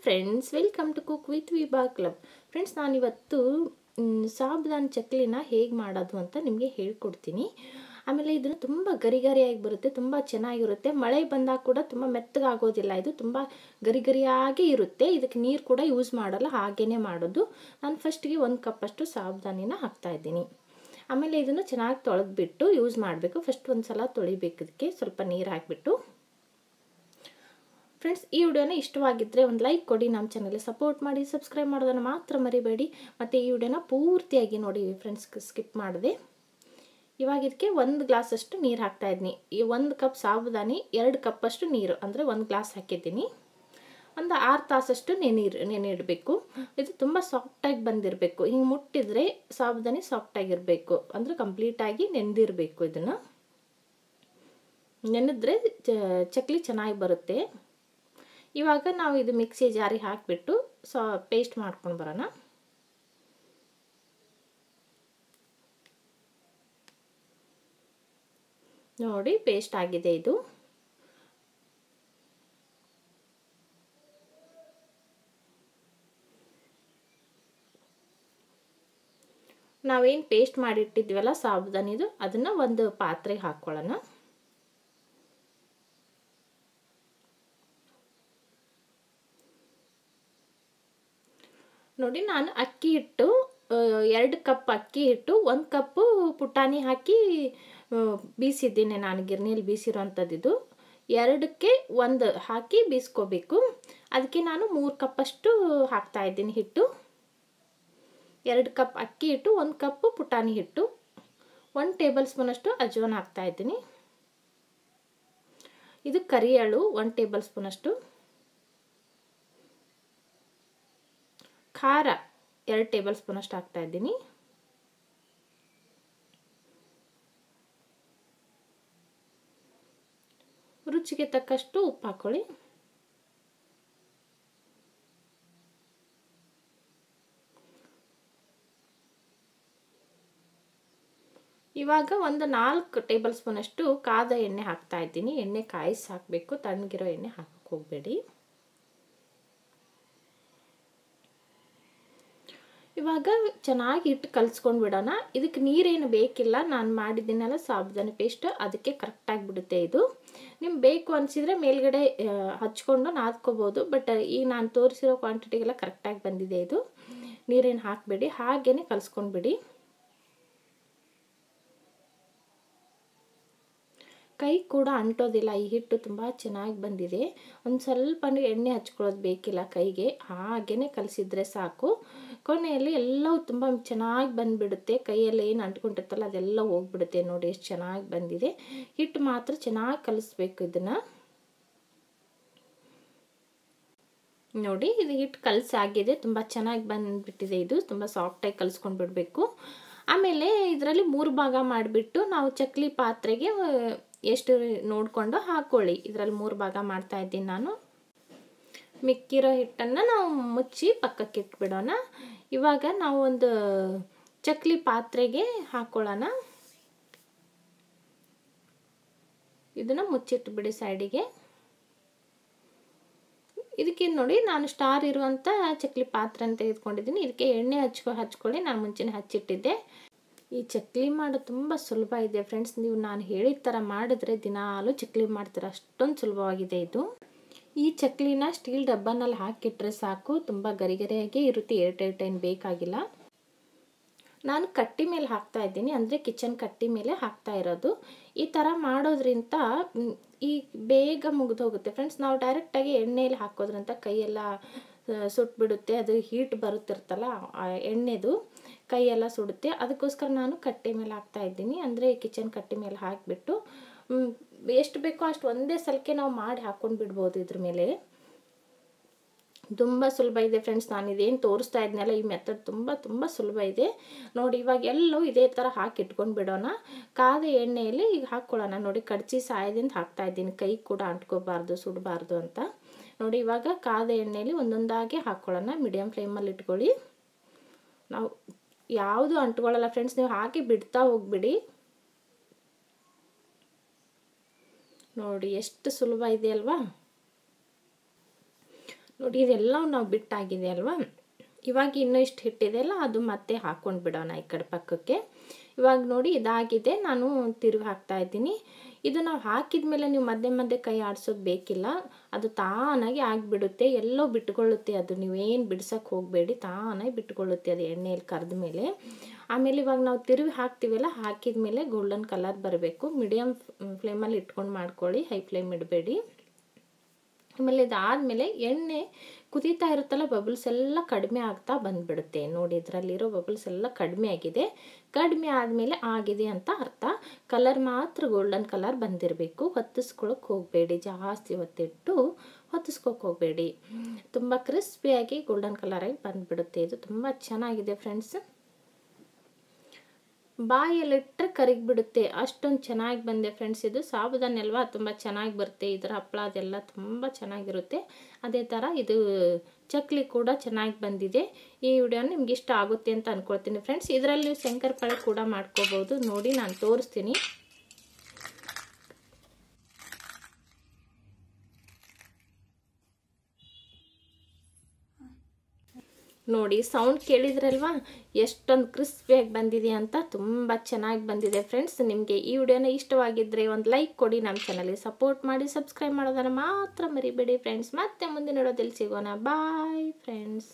Friends, welcome to cook with Vibha club. Friends, ನಾನಿವತ್ತು ಸಾಬುದಾನಿ ಚಕ್ಲಿನ ಹೇಗೆ ಮಾಡೋದು ಅಂತ ನಿಮಗೆ ಹೇಳ್ಕೊಡ್ತೀನಿ. ಆಮೇಲೆ ಇದನ್ನು ತುಂಬ ಗರಿಗರಿಯಾಗಿ ಬರುತ್ತೆ, ತುಂಬ ಚೆನ್ನಾಗಿರುತ್ತೆ. ಮಳೆ ಬಂದಾಗ ಕೂಡ ತುಂಬ ಮೆತ್ತಗಾಗೋದಿಲ್ಲ, ಇದು ತುಂಬ ಗರಿಗರಿಯಾಗಿ ಇರುತ್ತೆ. ಇದಕ್ಕೆ ನೀರು ಕೂಡ ಯೂಸ್ ಮಾಡಲ್ಲ, ಹಾಗೇ ಮಾಡೋದು. ನಾನು ಫಸ್ಟಿಗೆ 1 ಕಪ್ಪಷ್ಟು ಸಾಬುದಾನಿನ ಹಾಕ್ತಾಯಿದ್ದೀನಿ. ಆಮೇಲೆ ಇದನ್ನು ಚೆನ್ನಾಗಿ ತೊಳೆದ್ಬಿಟ್ಟು ಯೂಸ್ ಮಾಡಬೇಕು. ಫಸ್ಟ್ ಒಂದು ಸಲ ತೊಳಿಬೇಕು, ಇದಕ್ಕೆ ಸ್ವಲ್ಪ ನೀರು ಹಾಕಿಬಿಟ್ಟು. ಫ್ರೆಂಡ್ಸ್, ಈ ವಿಡಿಯೋನ ಇಷ್ಟವಾಗಿದ್ದರೆ ಒಂದು ಲೈಕ್ ಕೊಡಿ, ನಮ್ಮ ಚಾನಲ್ಗೆ ಸಪೋರ್ಟ್ ಮಾಡಿ, ಸಬ್ಸ್ಕ್ರೈಬ್ ಮಾಡೋದನ್ನು ಮಾತ್ರ ಮರಿಬೇಡಿ. ಮತ್ತು ಈ ವಿಡಿಯೋನ ಪೂರ್ತಿಯಾಗಿ ನೋಡಿ ಫ್ರೆಂಡ್ಸ್, ಸ್ಕಿಪ್ ಮಾಡಿದೆ. ಇವಾಗ ಇದಕ್ಕೆ 1 ಗ್ಲಾಸಷ್ಟು ನೀರು ಹಾಕ್ತಾಯಿದ್ದೀನಿ. ಈ 1 ಕಪ್ ಸಾಬುದಾನಿ 2 ಕಪ್ಪಷ್ಟು ನೀರು ಅಂದರೆ 1 ಗ್ಲಾಸ್ ಹಾಕಿದ್ದೀನಿ. ಒಂದು 6 ತಾಸಷ್ಟು ನೆನೆಯಿಡಬೇಕು. ಇದು ತುಂಬ ಸಾಫ್ಟಾಗಿ ಬಂದಿರಬೇಕು. ಹಿಂಗೆ ಮುಟ್ಟಿದರೆ ಸಾಬುದಾನಿ ಸಾಫ್ಟಾಗಿರಬೇಕು, ಅಂದರೆ ಕಂಪ್ಲೀಟಾಗಿ ನೆಂದಿರಬೇಕು. ಇದನ್ನು ನೆನೆದ್ರೆ ಚಕ್ಲಿ ಚೆನ್ನಾಗಿ ಬರುತ್ತೆ. ಇವಾಗ ನಾವು ಇದು ಮಿಕ್ಸಿ ಜಾರಿಗೆ ಹಾಕಿಬಿಟ್ಟು ಪೇಸ್ಟ್ ಮಾಡ್ಕೊಂಡು ಬರೋಣ. ನೋಡಿ, ಪೇಸ್ಟ್ ಆಗಿದೆ ಇದು. ನಾವೇನು ಪೇಸ್ಟ್ ಮಾಡಿಟ್ಟಿದ್ವಲ್ಲ ಸಾಬುದಾನಿದು, ಅದನ್ನು ಒಂದು ಪಾತ್ರೆಗೆ ಹಾಕ್ಕೊಳ್ಳೋಣ. ನೋಡಿ, ನಾನು ಅಕ್ಕಿ ಹಿಟ್ಟು 2 ಕಪ್ ಅಕ್ಕಿ ಹಿಟ್ಟು 1 ಕಪ್ಪು ಪುಟಾಣಿ ಹಾಕಿ ಬೀಸಿದ್ದೀನಿ. ನಾನು ಗಿರ್ನಿಯಲ್ಲಿ ಬೀಸಿರೋವಂಥದ್ದು. 2ಕ್ಕೆ 1 ಹಾಕಿ ಬೀಸ್ಕೋಬೇಕು. ಅದಕ್ಕೆ ನಾನು 3 ಕಪ್ಪಷ್ಟು ಹಾಕ್ತಾಯಿದ್ದೀನಿ ಹಿಟ್ಟು. 2 ಕಪ್ ಅಕ್ಕಿ ಹಿಟ್ಟು, 1 ಕಪ್ಪು ಪುಟಾಣಿ ಹಿಟ್ಟು, 1 ಟೇಬಲ್ ಸ್ಪೂನಷ್ಟು ಅಜ್ವಾನ ಹಾಕ್ತಾಯಿದ್ದೀನಿ. ಇದು ಕರಿ ಎಳ್ಳು 1 ಟೇಬಲ್ ಸ್ಪೂನಷ್ಟು, ಖಾರ 2 ಟೇಬಲ್ ಸ್ಪೂನಷ್ಟು ಹಾಕ್ತಾಯಿದ್ದೀನಿ. ರುಚಿಗೆ ತಕ್ಕಷ್ಟು ಉಪ್ಪು ಹಾಕೊಳ್ಳಿ. ಇವಾಗ ಒಂದು 4 ಟೇಬಲ್ ಸ್ಪೂನಷ್ಟು ಕಾದ ಎಣ್ಣೆ ಹಾಕ್ತಾಯಿದ್ದೀನಿ. ಎಣ್ಣೆ ಕಾಯಿಸಿ ಹಾಕಬೇಕು, ತಣ್ಣಗಿರೋ ಎಣ್ಣೆ ಹಾಕಕ್ಕೆ ಹೋಗಬೇಡಿ. ಇವಾಗ ಚೆನ್ನಾಗಿ ಹಿಟ್ಟು ಕಲಿಸ್ಕೊಂಡು ಬಿಡೋಣ. ಇದಕ್ಕೆ ನೀರೇನು ಬೇಕಿಲ್ಲ, ನಾನು ಮಾಡಿದ್ದೀನಲ್ಲ ಸಾಬುದಾನಿ ಪೇಸ್ಟ್, ಅದಕ್ಕೆ ಕರೆಕ್ಟಾಗಿ ಬಿಡುತ್ತೆ ಇದು. ನಿಮ್ಗೆ ಬೇಕು ಅನಿಸಿದರೆ ಮೇಲ್ಗಡೆ ಹಚ್ಕೊಂಡು ನಾದ್ಕೋಬೋದು. ಬಟ್ ಈಗ ನಾನು ತೋರಿಸಿರೋ ಕ್ವಾಂಟಿಟಿಗೆಲ್ಲ ಕರೆಕ್ಟಾಗಿ ಬಂದಿದೆ ಇದು. ನೀರೇನು ಹಾಕಬೇಡಿ, ಹಾಗೇ ಕಲಿಸ್ಕೊಂಡ್ಬಿಡಿ. ಕೈ ಕೂಡ ಅಂಟೋದಿಲ್ಲ, ಈ ಹಿಟ್ಟು ತುಂಬ ಚೆನ್ನಾಗಿ ಬಂದಿದೆ. ಒಂದು ಸ್ವಲ್ಪ ಎಣ್ಣೆ ಹಚ್ಕೊಳ್ಳೋದು ಬೇಕಿಲ್ಲ ಕೈಗೆ, ಹಾಗೇ ಕಲಿಸಿದ್ರೆ ಸಾಕು. ಕೊನೆಯಲ್ಲಿ ಎಲ್ಲವೂ ತುಂಬ ಚೆನ್ನಾಗಿ ಬಂದುಬಿಡುತ್ತೆ. ಕೈಯಲ್ಲಿ ಏನು ಅಂಟ್ಕೊಂಡಿರ್ತಲ್ಲ ಅದೆಲ್ಲ ಹೋಗ್ಬಿಡುತ್ತೆ. ನೋಡಿ ಎಷ್ಟು ಚೆನ್ನಾಗಿ ಬಂದಿದೆ. ಹಿಟ್ಟು ಮಾತ್ರ ಚೆನ್ನಾಗಿ ಕಲಿಸ್ಬೇಕು ಇದನ್ನು. ನೋಡಿ, ಇದು ಹಿಟ್ಟು ಕಲಸಾಗಿದೆ, ತುಂಬ ಚೆನ್ನಾಗಿ ಬಂದುಬಿಟ್ಟಿದೆ. ಇದು ತುಂಬ ಸಾಫ್ಟಾಗಿ ಕಲಿಸ್ಕೊಂಡು ಬಿಡಬೇಕು. ಆಮೇಲೆ ಇದರಲ್ಲಿ 3 ಭಾಗ ಮಾಡಿಬಿಟ್ಟು ನಾವು ಚಕ್ಲಿ ಪಾತ್ರೆಗೆ ಎಷ್ಟು ನೋಡಿಕೊಂಡು ಹಾಕ್ಕೊಳ್ಳಿ. ಇದರಲ್ಲಿ 3 ಭಾಗ ಮಾಡ್ತಾಯಿದ್ದೀನಿ ನಾನು. ಮಿಕ್ಕಿರೋ ಹಿಟ್ಟನ್ನು ನಾವು ಮುಚ್ಚಿ ಪಕ್ಕಕ್ಕೆ ಇಟ್ಬಿಡೋಣ. ಇವಾಗ ನಾವು ಒಂದು ಚಕ್ಲಿ ಪಾತ್ರೆಗೆ ಹಾಕ್ಕೊಳ್ಳೋಣ. ಇದನ್ನು ಮುಚ್ಚಿಟ್ಬಿಡಿ ಸೈಡಿಗೆ. ಇದಕ್ಕೆ ನೋಡಿ, ನಾನು ಸ್ಟಾರ್ ಇರುವಂಥ ಚಕ್ಲಿ ಪಾತ್ರೆನ ತೆಗೆದುಕೊಂಡಿದ್ದೀನಿ. ಇದಕ್ಕೆ ಎಣ್ಣೆ ಹಚ್ಕೊಳ್ಳಿ. ನಾನು ಮುಂಚೆನೇ ಹಚ್ಚಿಟ್ಟಿದ್ದೆ. ಈ ಚಕ್ಲಿ ಮಾಡೋದು ತುಂಬ ಸುಲಭ ಇದೆ ಫ್ರೆಂಡ್ಸ್. ನೀವು ನಾನು ಹೇಳಿದ ಥರ ಮಾಡಿದ್ರೆ ದಿನಾಲೂ ಚಕ್ಲಿ ಮಾಡ್ತೀರ, ಅಷ್ಟೊಂದು ಸುಲಭವಾಗಿದೆ ಇದು. ಈ ಚಕ್ಲಿನ ಸ್ಟೀಲ್ ಡಬ್ಬನಲ್ಲಿ ಹಾಕಿಟ್ರೆ ಸಾಕು, ತುಂಬ ಗರಿಗರಿಯಾಗಿ ಇರುತ್ತೆ, ಏರ್ಟೈಟ್ ಏನು ಬೇಕಾಗಿಲ್ಲ. ನಾನು ಕಟ್ಟಿ ಮೇಲೆ ಹಾಕ್ತಾಯಿದ್ದೀನಿ, ಅಂದರೆ ಕಿಚನ್ ಕಟ್ಟಿ ಮೇಲೆ ಹಾಕ್ತಾ ಇರೋದು. ಈ ಥರ ಮಾಡೋದ್ರಿಂದ ಈ ಬೇಗ ಮುಗಿದೋಗುತ್ತೆ ಫ್ರೆಂಡ್ಸ್. ನಾವು ಡೈರೆಕ್ಟಾಗಿ ಎಣ್ಣೆಯಲ್ಲಿ ಹಾಕೋದ್ರಿಂದ ಕೈಯೆಲ್ಲ ಸುಟ್ಬಿಡುತ್ತೆ. ಅದು ಹೀಟ್ ಬರುತ್ತಿರ್ತಲ್ಲ ಎಣ್ಣೆದು, ಕೈಯೆಲ್ಲ ಸುಡುತ್ತೆ. ಅದಕ್ಕೋಸ್ಕರ ನಾನು ಕಟ್ಟಿ ಮೇಲೆ ಹಾಕ್ತಾಯಿದ್ದೀನಿ, ಅಂದರೆ ಕಿಚನ್ ಕಟ್ಟಿ ಮೇಲೆ ಹಾಕಿಬಿಟ್ಟು ಎಷ್ಟು ಬೇಕೋ ಅಷ್ಟು ಒಂದೇ ಸಲಕ್ಕೆ ನಾವು ಮಾಡಿ ಹಾಕ್ಕೊಂಡು ಬಿಡ್ಬೋದು ಇದ್ರ ಮೇಲೆ. ತುಂಬ ಸುಲಭ ಇದೆ ಫ್ರೆಂಡ್ಸ್. ನಾನು ಇದೇನು ತೋರಿಸ್ತಾ ಇದ್ನಲ್ಲ, ಈ ಮೆಥಡ್ ತುಂಬ ಸುಲಭ ಇದೆ ನೋಡಿ. ಇವಾಗ ಎಲ್ಲೂ ಇದೇ ಥರ ಹಾಕಿ ಇಟ್ಕೊಂಡು ಬಿಡೋಣ. ಕಾದ ಎಣ್ಣೆಯಲ್ಲಿ ಈಗ ಹಾಕ್ಕೊಳ್ಳೋಣ. ನೋಡಿ, ಕಡ್ಚಿ ಸಾಯದಿಂದ ಹಾಕ್ತಾಯಿದ್ದೀನಿ, ಕೈ ಕೂಡ ಅಂಟ್ಕೋಬಾರ್ದು, ಸುಡಬಾರ್ದು ಅಂತ. ನೋಡಿ, ಇವಾಗ ಕಾದ ಎಣ್ಣೆಯಲ್ಲಿ ಒಂದೊಂದಾಗಿ ಹಾಕ್ಕೊಳ್ಳೋಣ. ಮೀಡಿಯಮ್ ಫ್ಲೇಮಲ್ಲಿ ಇಟ್ಕೊಳ್ಳಿ. ನಾವು ಯಾವುದು ಅಂಟ್ಕೊಳ್ಳಲ್ಲ ಫ್ರೆಂಡ್ಸ್, ನೀವು ಹಾಕಿ ಬಿಡ್ತಾ ಹೋಗ್ಬಿಡಿ. ನೋಡಿ ಎಷ್ಟು ಸುಲಭ ಇದೆ ಅಲ್ವಾ. ನೋಡಿ ಇದೆಲ್ಲ ನಾವು ಬಿಟ್ಟಾಗಿದೆ ಅಲ್ವಾ. ಇವಾಗ ಇನ್ನೂ ಇಷ್ಟು ಹಿಟ್ಟಿದೆಯಲ್ಲ ಅದು ಮತ್ತೆ ಹಾಕ್ಕೊಂಡು ಬಿಡೋಣ ಈ ಕಡೆ ಪಕ್ಕಕ್ಕೆ. ಇವಾಗ ನೋಡಿ ಇದಾಗಿದೆ, ನಾನು ತಿರುಗಿ ಹಾಕ್ತಾ ಇದ್ದೀನಿ. ಇದು ನಾವು ಹಾಕಿದ ಮೇಲೆ ನೀವು ಮಧ್ಯೆ ಮಧ್ಯೆ ಕೈ ಆಡಿಸೋದು ಬೇಕಿಲ್ಲ, ಅದು ತಾನಾಗಿ ಆಗಿಬಿಡುತ್ತೆ, ಎಲ್ಲೋ ಬಿಟ್ಕೊಳ್ಳುತ್ತೆ ಅದು. ನೀವೇನು ಬಿಡ್ಸೋಕ್ಕೆ ಹೋಗಬೇಡಿ, ತಾನಾಗಿ ಬಿಟ್ಕೊಳ್ಳುತ್ತೆ ಅದು ಎಣ್ಣೆಯಲ್ಲಿ ಕರೆದ ಮೇಲೆ. ಆಮೇಲೆ ಇವಾಗ ನಾವು ತಿರುಗಿ ಹಾಕ್ತೀವಲ್ಲ, ಹಾಕಿದ ಮೇಲೆ ಗೋಲ್ಡನ್ ಕಲರ್ ಬರಬೇಕು. ಮೀಡಿಯಮ್ ಫ್ಲೇಮಲ್ಲಿ ಇಟ್ಕೊಂಡು ಮಾಡ್ಕೊಳ್ಳಿ, ಹೈ ಫ್ಲೇಮ್ ಇಡಬೇಡಿ. ಆಮೇಲೆ ಇದಾದಮೇಲೆ ಎಣ್ಣೆ ಕುದೀತಾ ಇರುತ್ತಲ್ಲ, ಬಬಲ್ಸ್ ಎಲ್ಲ ಕಡಿಮೆ ಆಗ್ತಾ ಬಂದುಬಿಡುತ್ತೆ. ನೋಡಿ ಇದರಲ್ಲಿರೋ ಬಬಲ್ಸ್ ಎಲ್ಲ ಕಡಿಮೆ ಆಗಿದೆ. ಕಡಿಮೆ ಆದಮೇಲೆ ಆಗಿದೆ ಅಂತ ಅರ್ಥ. ಕಲರ್ ಮಾತ್ರ ಗೋಲ್ಡನ್ ಕಲರ್ ಬಂದಿರಬೇಕು. ಹೊತ್ತಿಸ್ಕೊಳಕ್ಕೆ ಹೋಗಬೇಡಿ, ಜಾಸ್ತಿ ಹೊತ್ತಿಟ್ಟು ಹೊತ್ತಿಸ್ಕೊಕ್ಕೆ ಹೋಗಬೇಡಿ. ತುಂಬ ಕ್ರಿಸ್ಪಿಯಾಗಿ ಗೋಲ್ಡನ್ ಕಲರಾಗಿ ಬಂದುಬಿಡುತ್ತೆ. ಇದು ತುಂಬ ಚೆನ್ನಾಗಿದೆ ಫ್ರೆಂಡ್ಸ್. ಬಾಯಲ್ಲಿಟ್ಟರೆ ಕರಗಿಬಿಡುತ್ತೆ, ಅಷ್ಟೊಂದು ಚೆನ್ನಾಗಿ ಬಂದೆ ಫ್ರೆಂಡ್ಸ್. ಇದು ಸಾಬುದಾನಿ ಅಲ್ವಾ, ತುಂಬ ಚೆನ್ನಾಗಿ ಬರುತ್ತೆ. ಇದರ ಹಪ್ಪಳ ಅದೆಲ್ಲ ತುಂಬ ಚೆನ್ನಾಗಿರುತ್ತೆ. ಅದೇ ಥರ ಇದು ಚಕ್ಲಿ ಕೂಡ ಚೆನ್ನಾಗಿ ಬಂದಿದೆ. ಈ ವಿಡಿಯೋ ನಿಮ್ಗೆ ಇಷ್ಟ ಆಗುತ್ತೆ ಅಂತ ಅಂದ್ಕೊಳ್ತೀನಿ ಫ್ರೆಂಡ್ಸ್. ಇದರಲ್ಲಿ ನೀವು ಶಂಕರಪಾಳೆ ಕೂಡ ಮಾಡ್ಕೋಬೋದು. ನೋಡಿ ನಾನು ತೋರಿಸ್ತೀನಿ. ನೋಡಿ ಸೌಂಡ್ ಕೇಳಿದ್ರಲ್ವಾ, ಎಷ್ಟೊಂದು ಕ್ರಿಸ್ಪಿಯಾಗಿ ಬಂದಿದೆ ಅಂತ. ತುಂಬ ಚೆನ್ನಾಗಿ ಬಂದಿದೆ ಫ್ರೆಂಡ್ಸ್. ನಿಮಗೆ ಈ ವಿಡಿಯೋನ ಇಷ್ಟವಾಗಿದ್ದರೆ ಒಂದು ಲೈಕ್ ಕೊಡಿ, ನಮ್ಮ ಚಾನಲ್ಗೆ ಸಪೋರ್ಟ್ ಮಾಡಿ, ಸಬ್ಸ್ಕ್ರೈಬ್ ಮಾಡೋದನ್ನು ಮಾತ್ರ ಮರಿಬೇಡಿ ಫ್ರೆಂಡ್ಸ್. ಮತ್ತೆ ಮುಂದಿನ ವಿಡಿಯೋದಲ್ಲಿ ಸಿಗೋಣ. Bye friends.